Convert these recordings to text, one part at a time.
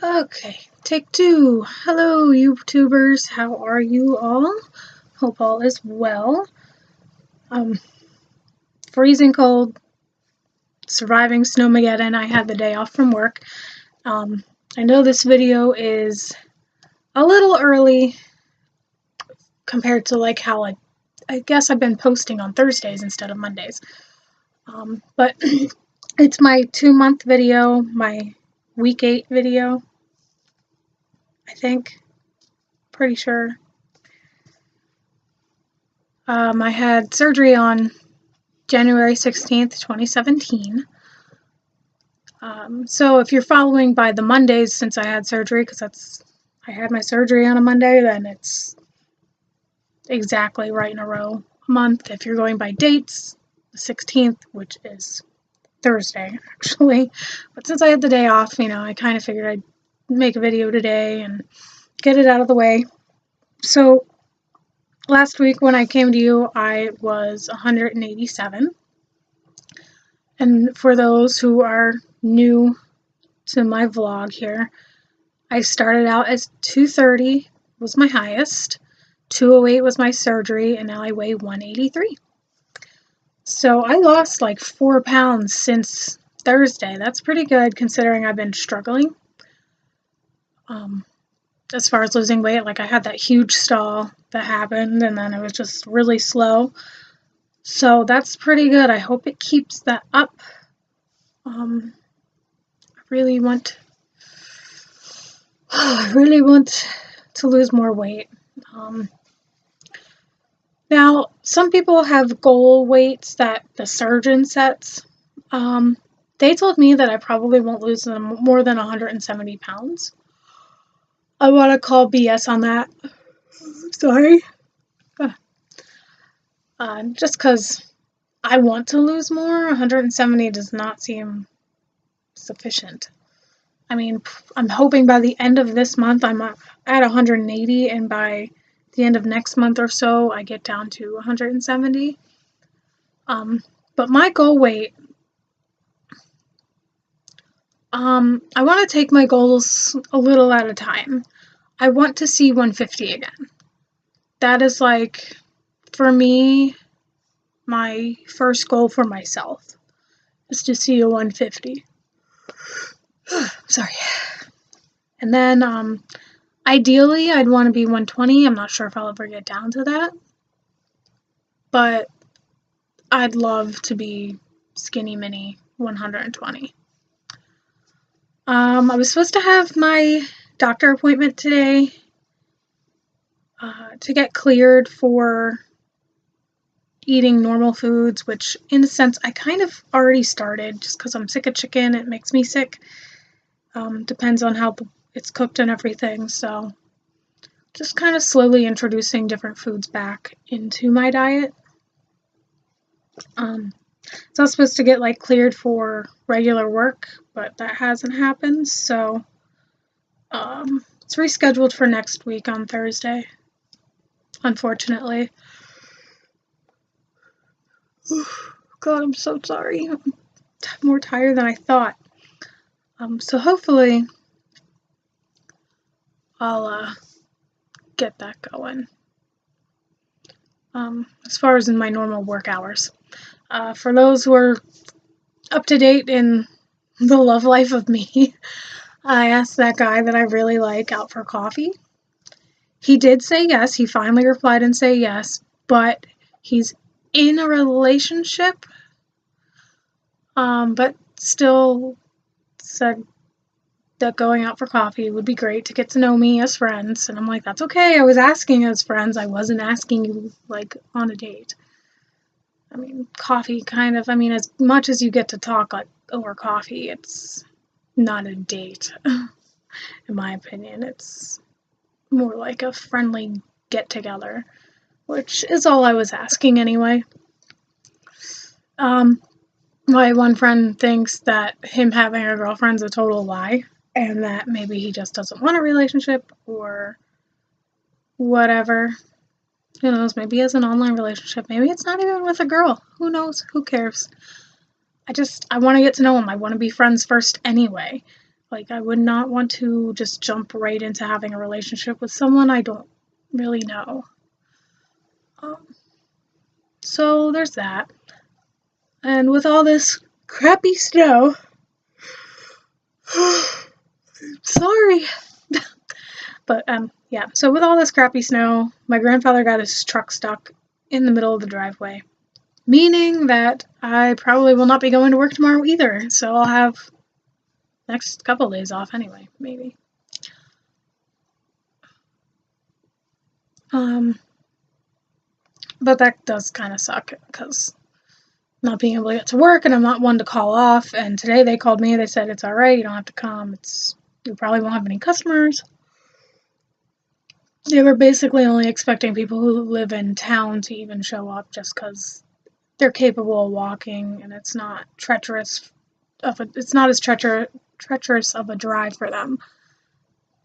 Okay, take two. Hello, YouTubers. How are you all? Hope all is well. Um, Freezing cold, surviving Snowmageddon. I had the day off from work. Um, I know this video is a little early compared to like how I guess I've been posting on Thursdays instead of Mondays. But it's my 2-month video, my week 8 video, I think. Pretty sure. I had surgery on January 16th, 2017. So if you're following by the Mondays since I had surgery, because I had my surgery on a Monday, then it's exactly right in a row a month. If you're going by dates, the 16th, which is Thursday, actually. But since I had the day off, I kind of figured I'd make a video today and get it out of the way. So last week when I came to you, I was 187. And for those who are new to my vlog here, I started out as 230 was my highest, 208 was my surgery, and now I weigh 183. So I lost like 4 pounds since Thursday. That's pretty good considering I've been struggling. As far as losing weight, like I had that huge stall that happened and then it was just really slow. So that's pretty good. I hope it keeps that up. I really want to lose more weight. Now, some people have goal weights that the surgeon sets. They told me that I probably won't lose them more than 170 pounds. I want to call BS on that. Sorry. Just because I want to lose more, 170 does not seem sufficient. I mean, I'm hoping by the end of this month I'm at 180, and by the end of next month or so I get down to 170. But my goal weight, I want to take my goals a little at a time. I want to see 150 again. That is like, for me, my first goal for myself is to see a 150. Sorry. And then, ideally, I'd want to be 120. I'm not sure if I'll ever get down to that. But I'd love to be skinny mini 120. I was supposed to have my doctor appointment today to get cleared for eating normal foods, which in a sense I kind of already started just because I'm sick of chicken. It makes me sick. Depends on how it's cooked and everything. So just kind of slowly introducing different foods back into my diet. So I was supposed to get like cleared for regular work, but that hasn't happened. So it's rescheduled for next week on Thursday, unfortunately. God, I'm so sorry. I'm more tired than I thought. So hopefully I'll get that going. As far as in my normal work hours. For those who are up to date in the love life of me, I asked that guy that I really like out for coffee. He did say yes. He finally replied and say yes, but he's in a relationship, but still said that going out for coffee would be great to get to know me as friends. And I'm like, that's okay. I was asking as friends. I wasn't asking you like on a date. I mean, coffee kind of, as much as you get to talk like over coffee, it's not a date. In my opinion, it's more like a friendly get together, which is all I was asking anyway. My one friend thinks that him having a girlfriend's a total lie, and that maybe he just doesn't want a relationship or whatever. Who knows, maybe he has an online relationship. Maybe it's not even with a girl. Who knows? Who cares? I want to get to know him. I want to be friends first anyway. Like, I would not want to just jump right into having a relationship with someone I don't really know. So there's that. And with all this crappy snow, sorry. But yeah, so with all this crappy snow, my grandfather got his truck stuck in the middle of the driveway, meaning that I probably will not be going to work tomorrow either. So I'll have next couple days off anyway, maybe. But that does kind of suck because not being able to get to work, and I'm not one to call off. And today they called me. They said it's all right. You don't have to come. You probably won't have any customers. They were basically only expecting people who live in town to even show up just because they're capable of walking, and it's not treacherous. It's not as treacherous of a drive for them.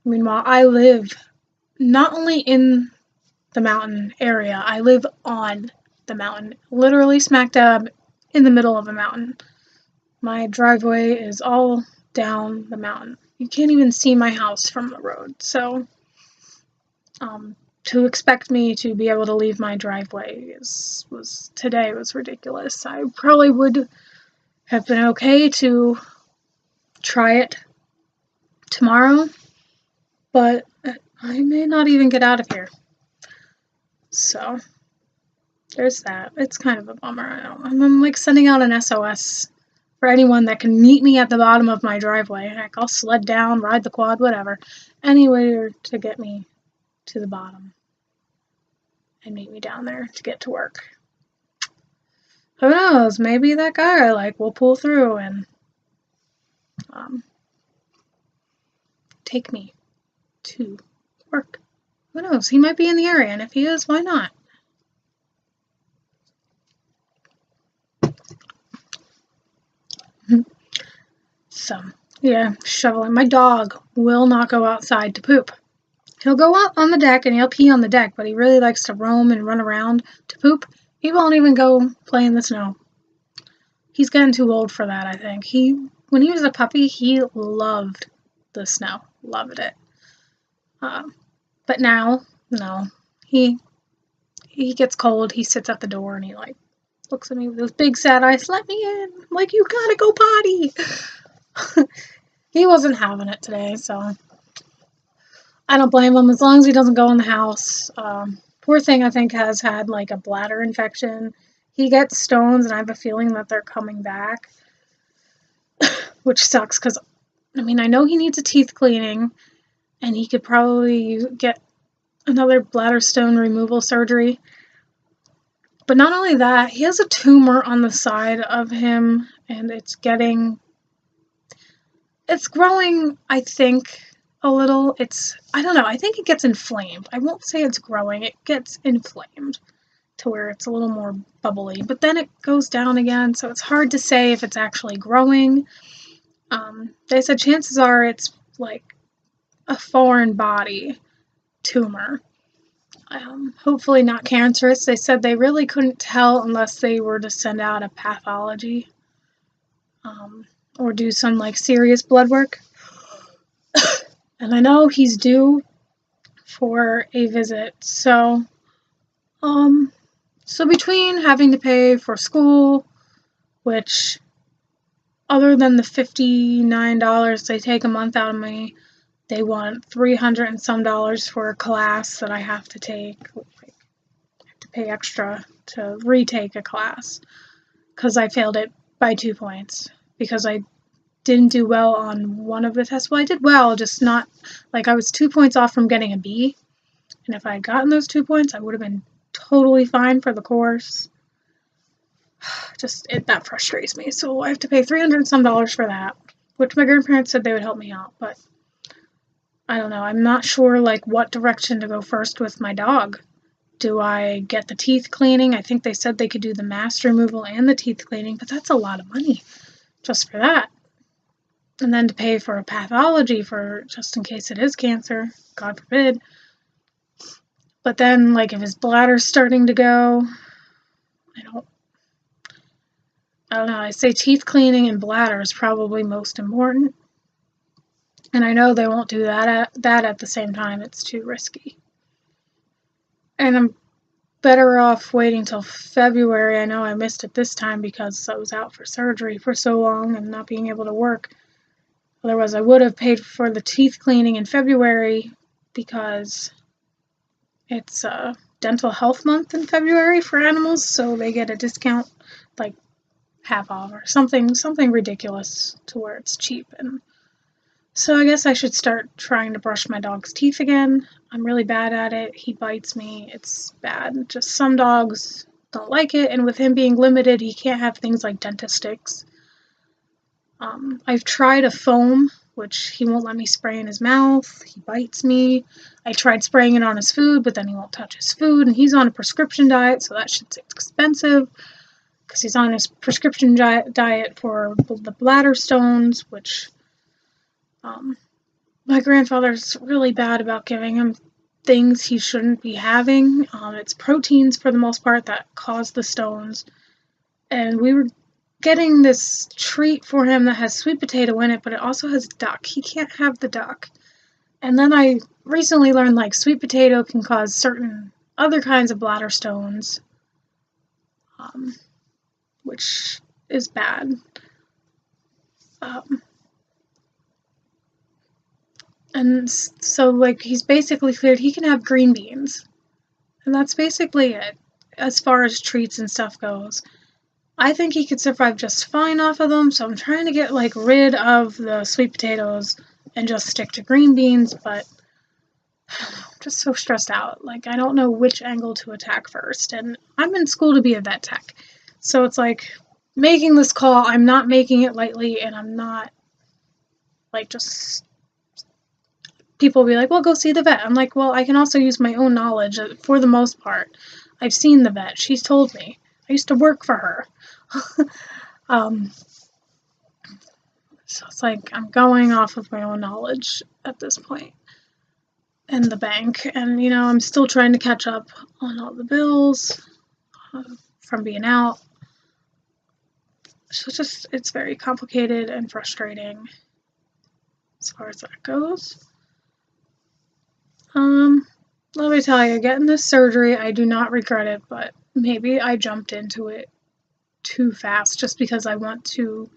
Meanwhile, I live not only in the mountain area, I live on the mountain, literally smack dab in the middle of a mountain. My driveway is all down the mountain. You can't even see my house from the road. So, to expect me to be able to leave my driveway today was ridiculous. I probably would have been okay to try it tomorrow, but I may not even get out of here. So there's that. It's kind of a bummer. I'm like sending out an SOS for anyone that can meet me at the bottom of my driveway. Heck, I'll sled down, ride the quad, whatever. Anywhere to get me to the bottom and meet me down there to get to work. Who knows? Maybe that guy I like will pull through and take me to work. Who knows? He might be in the area, and if he is, why not? So, yeah, shoveling. My dog will not go outside to poop. He'll go out on the deck and he'll pee on the deck, but he really likes to roam and run around to poop. He won't even go play in the snow. He's getting too old for that, I think. When he was a puppy, he loved the snow. Loved it. But now, no. He gets cold, he sits at the door and he like looks at me with those big sad eyes, let me in. I'm like, you gotta go potty. He wasn't having it today, so I don't blame him as long as he doesn't go in the house. Poor thing, I think, has had like a bladder infection. He gets stones, and I have a feeling that they're coming back, which sucks because, I mean, I know he needs a teeth cleaning, and he could probably get another bladder stone removal surgery. But not only that, he has a tumor on the side of him, and it's growing, I think, a little. I don't know, I think it gets inflamed. I won't say it's growing, it gets inflamed to where it's a little more bubbly, but then it goes down again, so it's hard to say if it's actually growing. They said chances are it's like a foreign body tumor. Hopefully not cancerous. They said they really couldn't tell unless they were to send out a pathology or do some like serious blood work. And I know he's due for a visit, so between having to pay for school, which other than the $59 they take a month out of me, they want $300 and some dollars for a class that I have to take. I have to pay extra to retake a class because I failed it by 2 points because I didn't do well on one of the tests. Well, I did well, just not, like, I was 2 points off from getting a B, and if I had gotten those 2 points, I would have been totally fine for the course. That frustrates me. So I have to pay $300 and some dollars for that, which my grandparents said they would help me out, but I don't know. I'm not sure like what direction to go first with my dog. Do I get the teeth cleaning? I think they said they could do the mask removal and the teeth cleaning, but that's a lot of money just for that. And then to pay for a pathology for just in case it is cancer, God forbid. But then, like, if his bladder's starting to go, I don't know. I say teeth cleaning and bladder is probably most important. And I know they won't do that at the same time. It's too risky. And I'm better off waiting till February. I know I missed it this time because I was out for surgery for so long and not being able to work. Otherwise, I would have paid for the teeth cleaning in February because it's dental health month in February for animals, so they get a discount, like half off or something ridiculous to where it's cheap. And so I guess I should start trying to brush my dog's teeth again. I'm really bad at it. He bites me. It's bad. Just some dogs don't like it, and with him being limited, he can't have things like dentist sticks. I've tried a foam, which he won't let me spray in his mouth. He bites me. I tried spraying it on his food, but then he won't touch his food, and he's on a prescription diet, so that shit's expensive because he's on his prescription diet for the bladder stones, which my grandfather's really bad about giving him things he shouldn't be having. It's proteins for the most part that cause the stones. And we were getting this treat for him that has sweet potato in it, but it also has duck. He can't have the duck. And then I recently learned like sweet potato can cause certain other kinds of bladder stones, which is bad. And so, like, he's basically cleared. He can have green beans. And that's basically it as far as treats and stuff goes. I think he could survive just fine off of them, so I'm trying to get, like, rid of the sweet potatoes and just stick to green beans, but I'm just so stressed out. Like, I don't know which angle to attack first. And I'm in school to be a vet tech. So it's like, making this call, I'm not making it lightly, and I'm not, like, just... People will be like, well, go see the vet. I'm like, well, I can also use my own knowledge for the most part. I've seen the vet. She's told me. I used to work for her. So it's like I'm going off of my own knowledge at this point in the bank. And, you know, I'm still trying to catch up on all the bills from being out. So it's very complicated and frustrating as far as that goes. Let me tell you, getting this surgery, I do not regret it, but maybe I jumped into it too fast just because I want to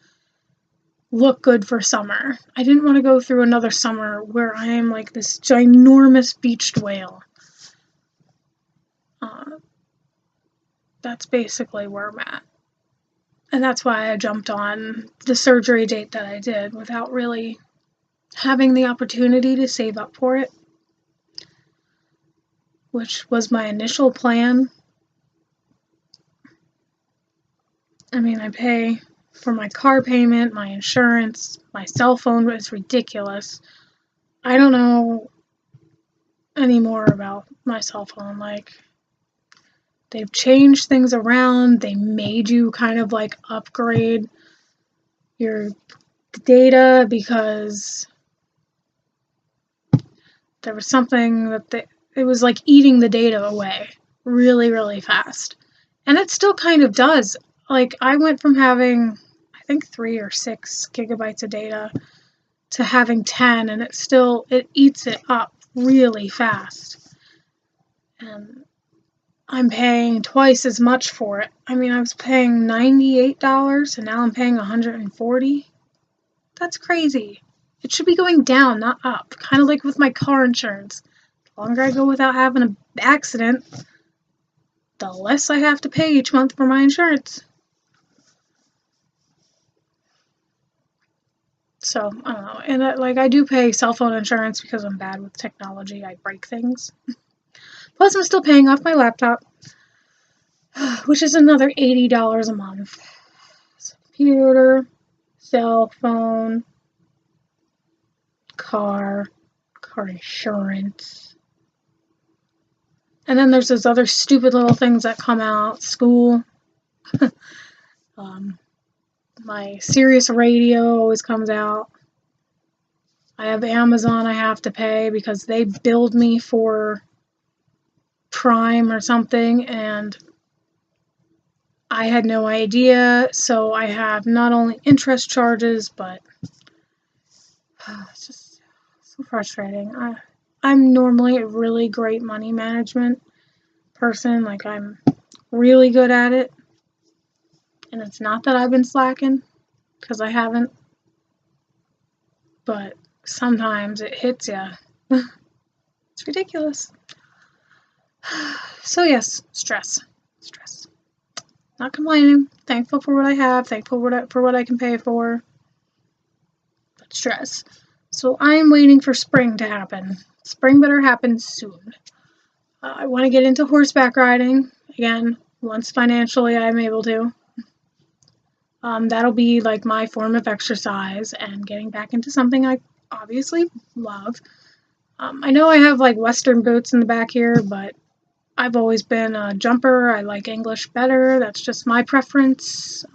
look good for summer. I didn't want to go through another summer where I am like this ginormous beached whale. That's basically where I'm at. And that's why I jumped on the surgery date that I did without really having the opportunity to save up for it, which was my initial plan. I mean, I pay for my car payment, my insurance, my cell phone is ridiculous. I don't know anymore about my cell phone. Like, they've changed things around. They made you kind of like upgrade your data because there was something that it was like eating the data away really, really fast. And it still kind of does. Like, I went from having, I think, 3 or 6 gigabytes of data to having 10, and it eats it up really fast. And I'm paying twice as much for it. I mean, I was paying $98, and now I'm paying $140. That's crazy. It should be going down, not up. Kind of like with my car insurance. The longer I go without having an accident, the less I have to pay each month for my insurance. So, I don't know. And I do pay cell phone insurance because I'm bad with technology. I break things. Plus, I'm still paying off my laptop, which is another $80 a month. So, computer, cell phone, car insurance. And then there's those other stupid little things that come out. School. My Sirius radio always comes out. I have Amazon I have to pay because they billed me for Prime or something, and I had no idea, so I have not only interest charges, but it's just So frustrating. I'm normally a really great money management person. Like, I'm really good at it. And it's not that I've been slacking, because I haven't. But sometimes it hits ya. It's ridiculous. So yes, stress. Stress. Not complaining. Thankful for what I have. Thankful for what I can pay for. But stress. So I'm waiting for spring to happen. Spring better happen soon. I want to get into horseback riding again once financially I'm able to. That'll be like my form of exercise and getting back into something I obviously love. I know I have like Western boots in the back here, but I've always been a jumper. I like English better. That's just my preference.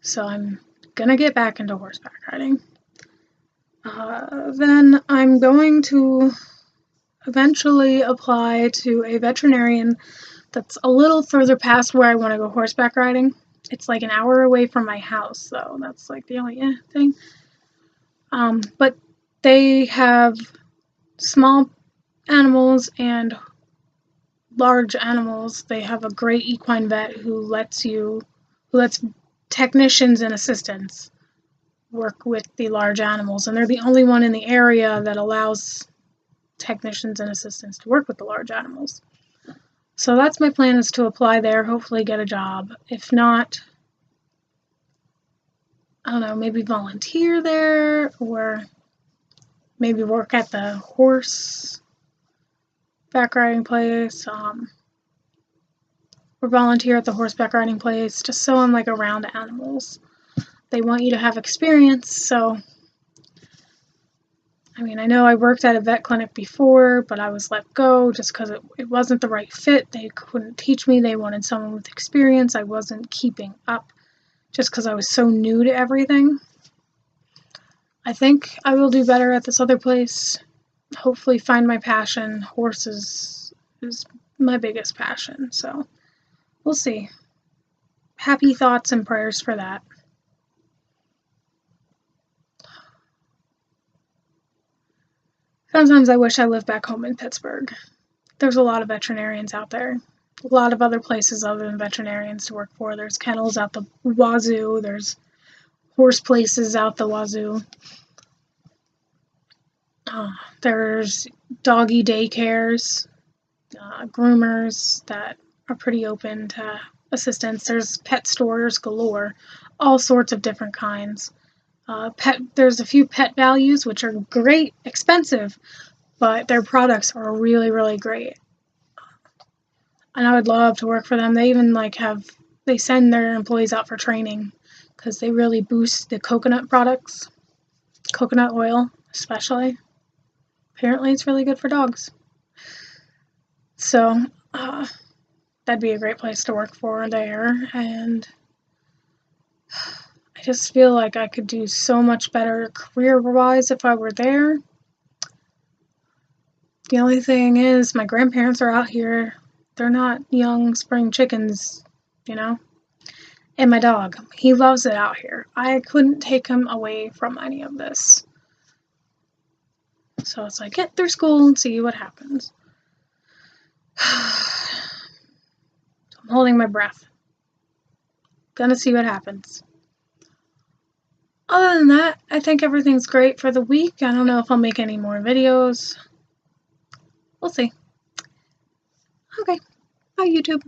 So I'm gonna get back into horseback riding. Then I'm going to eventually apply to a veterinarian that's a little further past where I want to go horseback riding. It's like an hour away from my house, so that's like the only thing. But they have small animals and large animals. They have a great equine vet who lets technicians and assistants work with the large animals, and they're the only one in the area that allows technicians and assistants to work with the large animals. So that's my plan, is to apply there, hopefully get a job. If not, I don't know, maybe volunteer there, or maybe work at the horse back riding place, or volunteer at the horseback riding place, just so I'm like around animals. They want you to have experience, so I mean, I know I worked at a vet clinic before, but I was let go just because it wasn't the right fit. They couldn't teach me. They wanted someone with experience. I wasn't keeping up just because I was so new to everything. I think I will do better at this other place. Hopefully find my passion. Horses is my biggest passion, so we'll see. Happy thoughts and prayers for that. Sometimes I wish I lived back home in Pittsburgh. There's a lot of veterinarians out there. A lot of other places other than veterinarians to work for. There's kennels out the wazoo. There's horse places out the wazoo. There's doggy daycares, groomers that are pretty open to assistance. There's pet stores galore, all sorts of different kinds. There's a few Pet Values, which are great, expensive, but their products are really, really great. And I would love to work for them. They even they send their employees out for training because they really boost the coconut products, coconut oil especially. Apparently it's really good for dogs. So that'd be a great place to work for there. And I just feel like I could do so much better career-wise if I were there. The only thing is, my grandparents are out here. They're not young spring chickens, you know? And my dog, he loves it out here. I couldn't take him away from any of this. So it's like, get through school and see what happens. I'm holding my breath. Gonna see what happens. Other than that, I think everything's great for the week. I don't know if I'll make any more videos. We'll see. Okay. Bye, YouTube.